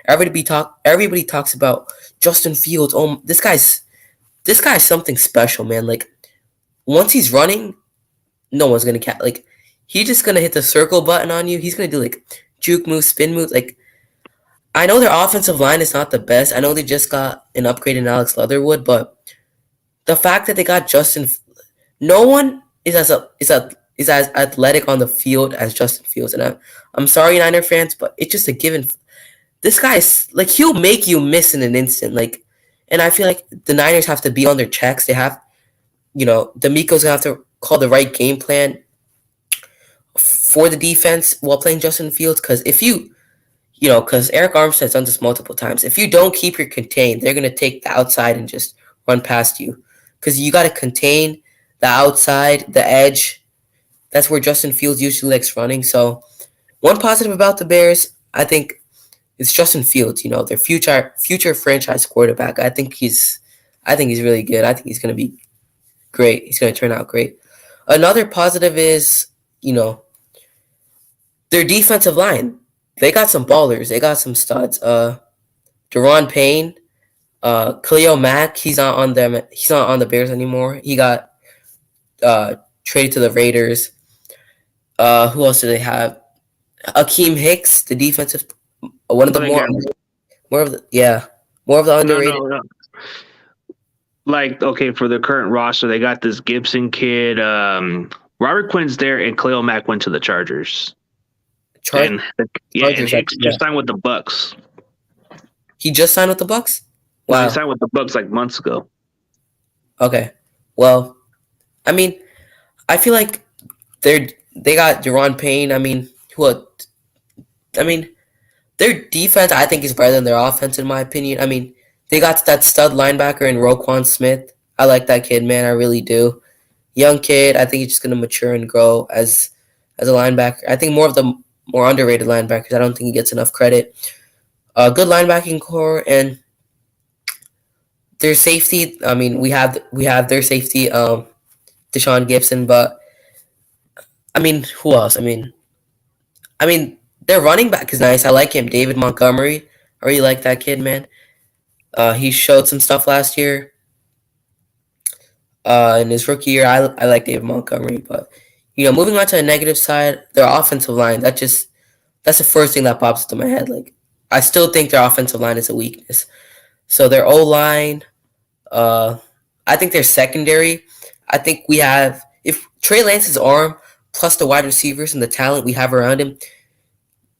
Everybody talks about Justin Fields. Oh, this guy's something special, man. Once he's running, no one's gonna catch. He's just gonna hit the circle button on you. He's gonna do juke moves, spin moves. I know their offensive line is not the best. I know they just got an upgrade in Alex Leatherwood, but the fact that they got no one is as athletic on the field as Justin Fields. And I'm sorry, Niner fans, but it's just a given. This guy's he'll make you miss in an instant. And I feel like the Niners have to be on their checks. They have, D'Amico's gonna have to call the right game plan for the defense while playing Justin Fields. Because if because Eric Armstead's done this multiple times. If you don't keep your contained, they're going to take the outside and just run past you. Because you got to contain the outside, the edge, That's where Justin Fields usually likes running. So one positive about the Bears, I think, is Justin Fields. You know, their future franchise quarterback. I think he's really good. I think he's going to be great. He's going to turn out great. Another positive is, you know, their defensive line. They got some ballers. They got some studs. Deron Payne, Khalil Mack. He's not on them. He's not on the Bears anymore. He got traded to the Raiders. Who else do they have? Akeem Hicks, the defensive, one of the more of the No, underrated. no, no. Like, okay, for the current roster, they got this Gibson kid. Robert Quinn's there, and Khalil Mack went to the Chargers. And Chargers, Hicks just signed with the Bucks. He just signed with the Bucks? Wow. No, he signed with the Bucks like months ago. Okay. Well, I mean, I feel like they got Deron Payne. I mean, their defense, I think, is better than their offense, in my opinion. I mean, they got that stud linebacker in Roquan Smith. I like that kid, man. I really do. Young kid. I think he's just going to mature and grow as a linebacker. I think more of the more underrated linebackers. I don't think he gets enough credit. Good linebacking core, and their safety. I mean, we have their safety, Deshaun Gibson, but I mean, who else? I mean, their running back is nice. I like him, David Montgomery. I really like that kid, man. He showed some stuff last year. In his rookie year, I like David Montgomery, but moving on to the negative side, their offensive line. That's the first thing that pops into my head. Like, I still think their offensive line is a weakness. So their O-line, I think their secondary. I think we have, if Trey Lance's arm plus the wide receivers and the talent we have around him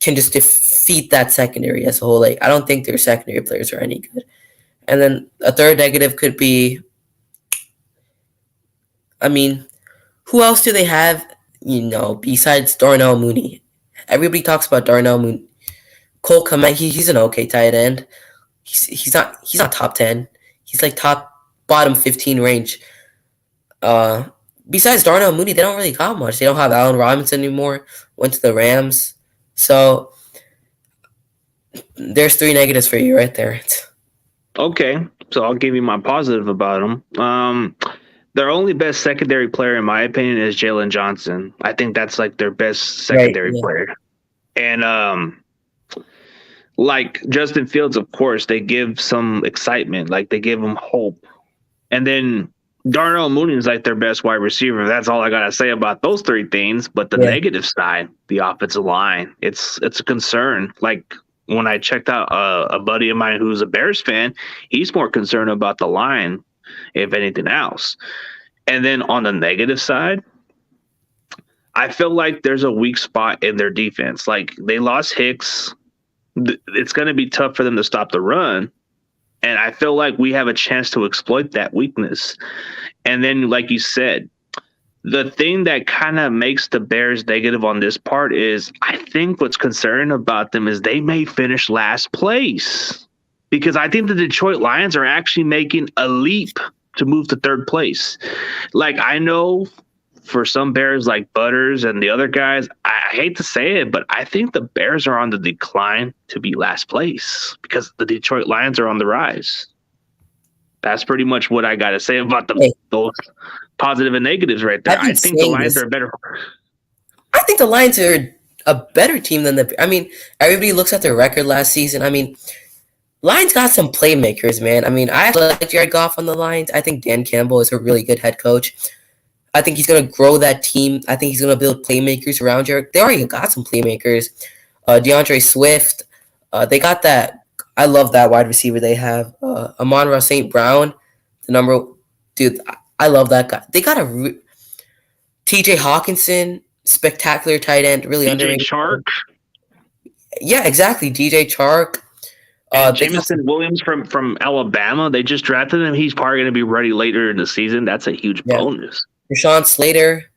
can just defeat that secondary as a whole. Like, I don't think their secondary players are any good. And then a third negative could be, I mean, who else do they have, besides Darnell Mooney? Everybody talks about Darnell Mooney. Cole Kmet, he's an okay tight end. He's not top 10. He's like bottom 15 range. Besides Darnell Mooney, they don't really got much. They don't have Allen Robinson anymore. Went to the Rams. So there's 3 negatives for you right there. Okay, so I'll give you my positive about them. Their only best secondary player, in my opinion, is Jalen Johnson. I think that's like their best secondary player. And like Justin Fields, of course, they give some excitement. Like, they give them hope. And then Darnell Mooney is like their best wide receiver. That's all I got to say about those 3 things. But the negative side, the offensive line, it's a concern. Like, when I checked out a buddy of mine who's a Bears fan, he's more concerned about the line, if anything else. And then on the negative side, I feel like there's a weak spot in their defense. Like, they lost Hicks. It's going to be tough for them to stop the run. And I feel like we have a chance to exploit that weakness. And then, like you said, the thing that kind of makes the Bears negative on this part is, I think what's concerning about them is they may finish last place, because I think the Detroit Lions are actually making a leap to move to 3rd place. Like, I know for some Bears like Butters and the other guys, I hate to say it, but I think the Bears are on the decline to be last place because the Detroit Lions are on the rise. That's pretty much what I got to say about those positive and negatives right there. I think the Lions are better. I think the Lions are a better team than everybody looks at their record last season. I mean, Lions got some playmakers, man. I mean, I like Jared Goff on the Lions. I think Dan Campbell is a really good head coach. I think he's going to grow that team. I think he's going to build playmakers around Jared. They already got some playmakers. DeAndre Swift. They got that. I love that wide receiver they have. Amon-Ra St. Brown, dude, I love that guy. They got TJ Hawkinson, spectacular tight end, really underrated. Chark. Yeah, exactly. DJ Chark. Jameson Williams from Alabama. They just drafted him. He's probably going to be ready later in the season. That's a huge bonus. Rashawn Slater,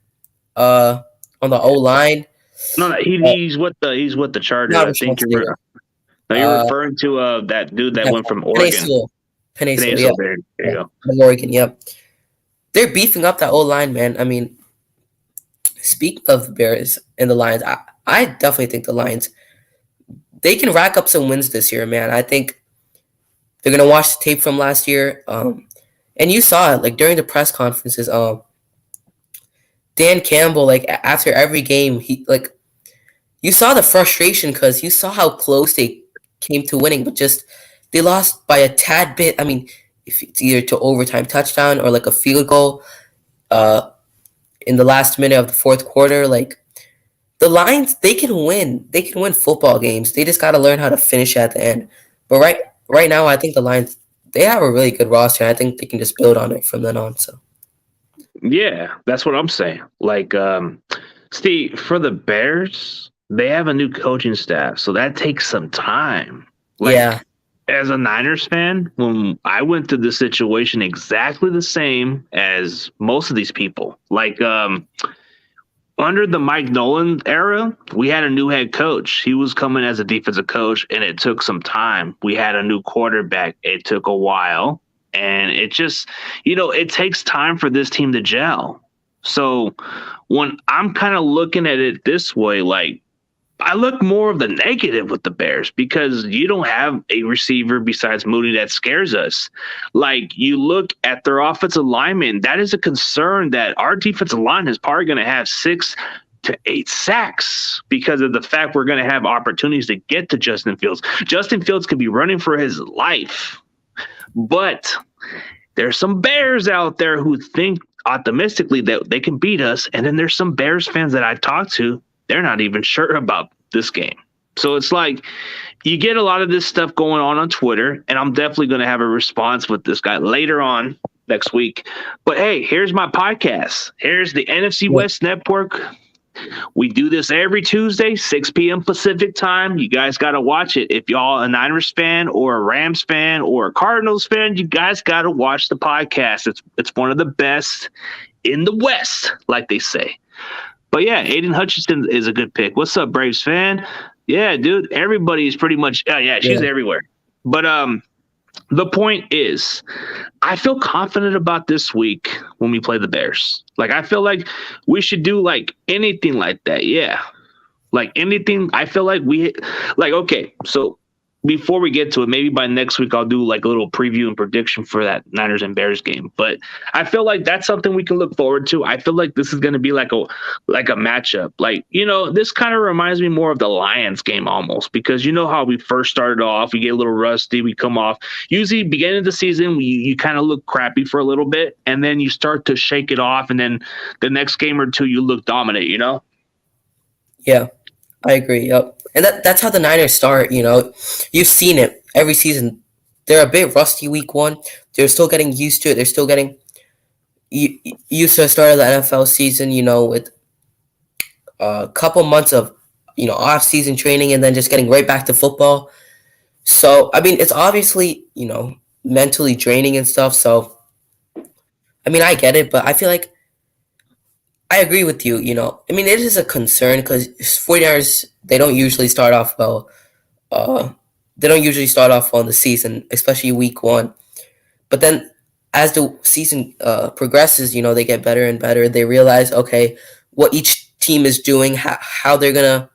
on the O line. No, he's with the Chargers. I think you're referring to that dude that went from Oregon. Penaso, yeah. There you go. From Oregon, yep. They're beefing up that O line, man. I mean, Speaking of the Bears and the Lions, I definitely think the Lions, they can rack up some wins this year, man. I think they're gonna watch the tape from last year. And you saw it like during the press conferences. Dan Campbell, like after every game, he like you saw the frustration because you saw how close they came to winning, but just they lost by a tad bit. I mean, if it's either to overtime touchdown or like a field goal, uh, in the last minute of the fourth quarter, like the Lions, they can win. They can win football games. They just got to learn how to finish at the end. But right now, I think the Lions, they have a really good roster. And I think they can just build on it from then on. So Yeah, that's what I'm saying. Like, Steve, for the Bears, they have a new coaching staff, so that takes some time. Like, yeah, as a Niners fan, when I went through the situation exactly the same as most of these people. Like, under the Mike Nolan era, we had a new head coach. He was coming as a defensive coach, and it took some time. We had a new quarterback. It took a while. And it just, it takes time for this team to gel. So when I'm kind of looking at it this way, like, I look more of the negative with the Bears because you don't have a receiver besides Mooney that scares us. Like, you look at their offensive linemen, that is a concern that our defensive line is probably going to have 6 to 8 sacks because of the fact we're going to have opportunities to get to Justin Fields. Justin Fields could be running for his life, but there's some Bears out there who think optimistically that they can beat us. And then there's some Bears fans that I talk to, they're not even sure about this game. So it's like you get a lot of this stuff going on Twitter, and I'm definitely going to have a response with this guy later on next week. But hey, here's my podcast. Here's the NFC West Network. We do this every Tuesday, 6 p.m. Pacific time. You guys got to watch it. If y'all a Niners fan or a Rams fan or a Cardinals fan, you guys got to watch the podcast. It's one of the best in the West, like they say. But yeah, Aiden Hutchinson is a good pick. What's up, Braves fan? Yeah, dude, everybody's pretty much she's everywhere. But the point is, I feel confident about this week when we play the Bears. Like, I feel like we should do like anything like that. Yeah. Like anything. I feel like okay, so before we get to it, maybe by next week I'll do like a little preview and prediction for that Niners and Bears game. But I feel like that's something we can look forward to. I feel like this is going to be like a matchup. Like, this kind of reminds me more of the Lions game almost, because you know how we first started off, we get a little rusty, we come off. Usually beginning of the season, you kind of look crappy for a little bit, and then you start to shake it off, and then the next game or two you look dominant, yeah, I agree. Yep. And that's how the Niners start, You've seen it every season. They're a bit rusty week one. They're still getting used to it. They're still getting used to the start of the NFL season, with a couple months of, off-season training and then just getting right back to football. So, I mean, it's obviously, mentally draining and stuff. So, I mean, I get it, but I feel like I agree with you, I mean, it is a concern because 49ers, they don't usually start off well. They don't usually start off well in the season, especially week one. But then as the season progresses, they get better and better. They realize, okay, what each team is doing, how they're going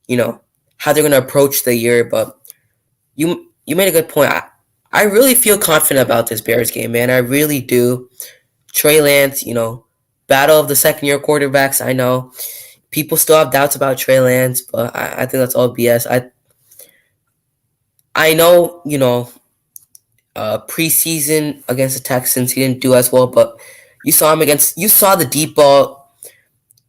to, how they're going to approach the year. But you made a good point. I really feel confident about this Bears game, man. I really do. Trey Lance, battle of the second-year quarterbacks. I know people still have doubts about Trey Lance, but I think that's all BS. I know, preseason against the Texans, he didn't do as well, but you saw the deep ball.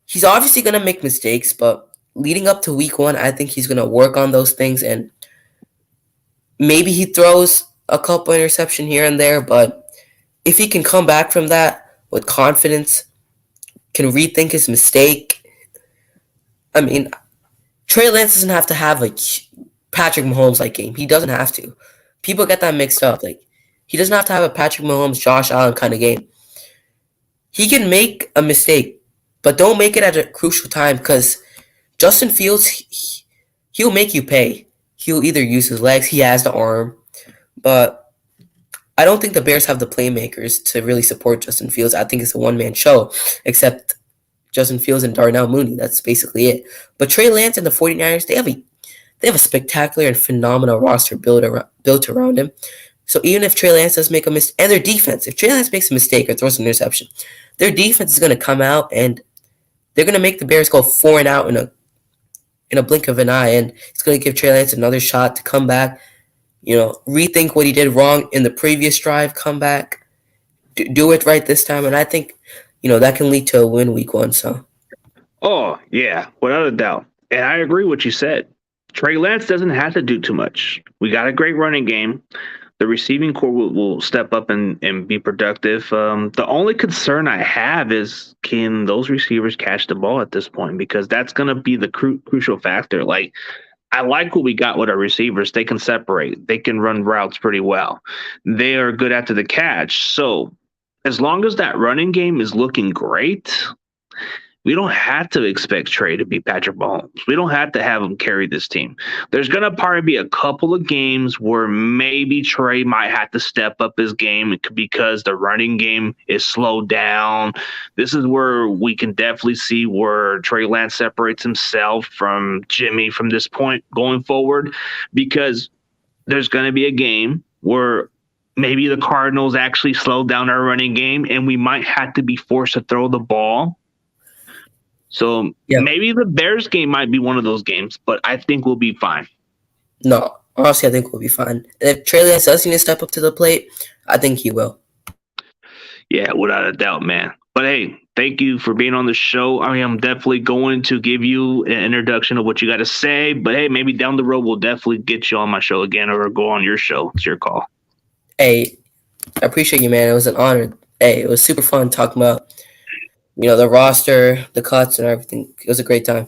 He's obviously going to make mistakes, but leading up to week one, I think he's going to work on those things, and maybe he throws a couple interception here and there, but if he can come back from that with confidence, can rethink his mistake. I mean, Trey Lance doesn't have to have a Patrick Mahomes-like game. He doesn't have to. People get that mixed up. Like, he doesn't have to have a Patrick Mahomes, Josh Allen kind of game. He can make a mistake, but don't make it at a crucial time because Justin Fields, he'll make you pay. He'll either use his legs, he has the arm, but I don't think the Bears have the playmakers to really support Justin Fields. I think it's a one-man show, except Justin Fields and Darnell Mooney. That's basically it. But Trey Lance and the 49ers, they have a spectacular and phenomenal roster built around him. So even if Trey Lance does make a mistake, and their defense, if Trey Lance makes a mistake or throws an interception, their defense is going to come out and they're going to make the Bears go 4-and-out in a blink of an eye, and it's going to give Trey Lance another shot to come back, rethink what he did wrong in the previous drive, come back, do it right this time, and I think, that can lead to a win week 1. So. Oh, yeah, without a doubt. And I agree with what you said. Trey Lance doesn't have to do too much. We got a great running game. The receiving core will step up and be productive. The only concern I have is, can those receivers catch the ball at this point? Because that's going to be the crucial factor. Like, I like what we got with our receivers. They can separate. They can run routes pretty well. They are good after the catch. So as long as that running game is looking great, we don't have to expect Trey to be Patrick Mahomes. We don't have to have him carry this team. There's going to probably be a couple of games where maybe Trey might have to step up his game because the running game is slowed down. This is where we can definitely see where Trey Lance separates himself from Jimmy from this point going forward, because there's going to be a game where maybe the Cardinals actually slow down our running game and we might have to be forced to throw the ball. So maybe the Bears game might be one of those games, but I think we'll be fine. No, honestly, I think we'll be fine. And if Trey Lance does need to step up to the plate, I think he will. Yeah, without a doubt, man. But hey, thank you for being on the show. I mean, I'm definitely going to give you an introduction of what you got to say. But hey, maybe down the road, we'll definitely get you on my show again or go on your show. It's your call. Hey, I appreciate you, man. It was an honor. Hey, it was super fun talking about the roster, the cuts, and everything. It was a great time.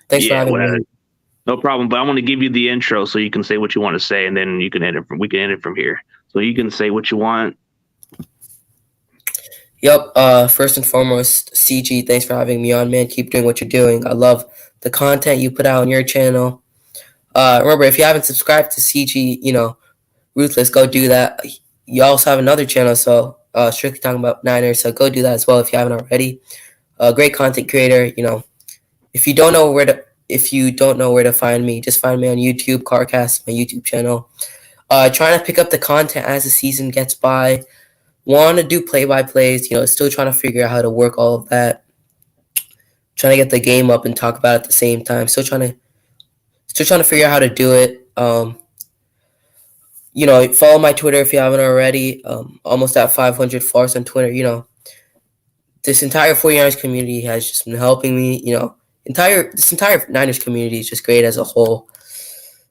Thanks for having me. No problem. But I want to give you the intro so you can say what you want to say, and then we can end it from here. So you can say what you want. Yep. First and foremost, CG, thanks for having me on, man. Keep doing what you're doing. I love the content you put out on your channel. Remember, if you haven't subscribed to CG, Ruthless, go do that. You also have another channel, so strictly talking about Niners, so go do that as well if you haven't already. Great content creator. If you don't know where to find me, just find me on YouTube, Karkast, my YouTube channel. Trying to pick up the content as the season gets by. Want to do play-by-plays. Still trying to figure out how to work all of that. Trying to get the game up and talk about it at the same time. Still trying to figure out how to do it. Follow my Twitter if you haven't already. Almost at 500 followers on Twitter. This entire 49ers community has just been helping me. This entire Niners community is just great as a whole.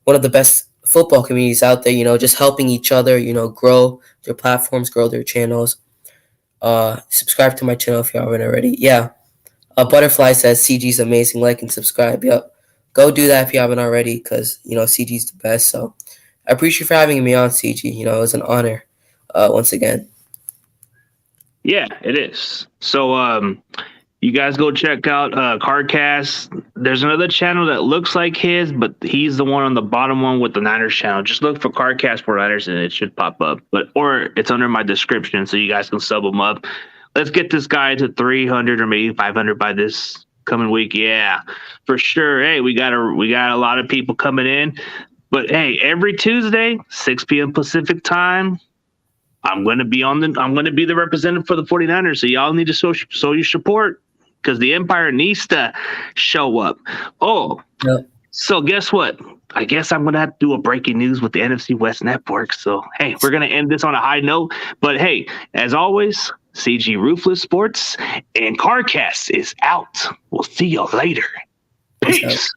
One of the best football communities out there. Just helping each other. Grow their platforms, grow their channels. Subscribe to my channel if you haven't already. Yeah. Butterfly says CG's amazing. Like and subscribe. Yep. Go do that if you haven't already, because CG's the best. So. I appreciate you for having me on, CG. It was an honor once again. Yeah, it is. So you guys go check out Karkast. There's another channel that looks like his, but he's the one on the bottom one with the Niners channel. Just look for Karkast for Niners and it should pop up. Or it's under my description, so you guys can sub him up. Let's get this guy to 300 or maybe 500 by this coming week. Yeah, for sure. Hey, we got a lot of people coming in. But hey, every Tuesday, 6 p.m. Pacific time, I'm going to be the representative for the 49ers. So y'all need to show your support, because the Empire needs to show up. Oh, yep. So guess what? I guess I'm going to have to do a breaking news with the NFC West Network. So, hey, we're going to end this on a high note. But hey, as always, CG Ruthless Sports and Karkast is out. We'll see y'all later. Peace.